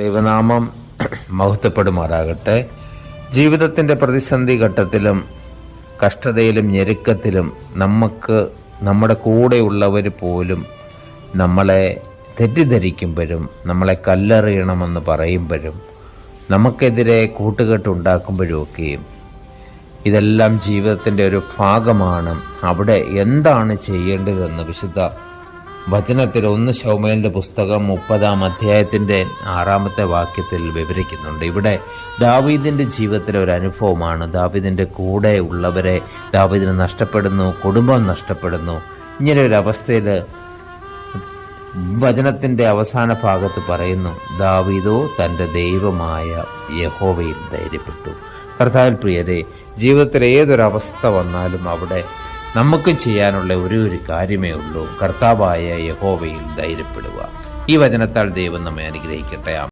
ദൈവനാമം മഹത്വപ്പെടുമാറാകട്ടെ. ജീവിതത്തിൻ്റെ പ്രതിസന്ധി ഘട്ടത്തിലും കഷ്ടതയിലും ഞെരുക്കത്തിലും നമ്മുടെ കൂടെയുള്ളവർ പോലും നമ്മളെ തെറ്റിദ്ധരിക്കുമ്പോഴും നമ്മളെ കല്ലെറിയണമെന്ന് പറയുമ്പോഴും നമുക്കെതിരെ കൂട്ടുകെട്ടുണ്ടാക്കുമ്പോഴുമൊക്കെയും ഇതെല്ലാം ജീവിതത്തിൻ്റെ ഒരു ഭാഗമാണ്. അവിടെ എന്താണ് ചെയ്യേണ്ടതെന്ന് വിശുദ്ധ വചനത്തിൽ 1 ശമൂവേലിൻ്റെ പുസ്തകം 30-ാം അധ്യായത്തിൻ്റെ 6-ാമത്തെ വാക്യത്തിൽ വിവരിക്കുന്നുണ്ട്. ഇവിടെ ദാവീദിൻ്റെ ജീവിതത്തിലെ ഒരു അനുഭവമാണ്. ദാവീദിൻ്റെ കൂടെ ഉള്ളവരെ ദാവീദിന് നഷ്ടപ്പെടുന്നു, കുടുംബം നഷ്ടപ്പെടുന്നു. ഇങ്ങനെ ഒരു അവസ്ഥയിൽ വചനത്തിൻ്റെ അവസാന ഭാഗത്ത് പറയുന്നു, ദാവീദോ തൻ്റെ ദൈവമായ യഹോവയിൽ ധൈര്യപ്പെട്ടു. കർത്താവിൽ പ്രിയരെ, ജീവിതത്തിൽ ഏതൊരവസ്ഥ വന്നാലും അവിടെ നമുക്ക് ചെയ്യാനുള്ള ഒരു കാര്യമേ ഉള്ളൂ, കർത്താവായ യഹോവയിൽ ധൈര്യപ്പെടുക. ഈ വചനത്താൽ ദൈവം നമ്മെ അനുഗ്രഹിക്കട്ടെ.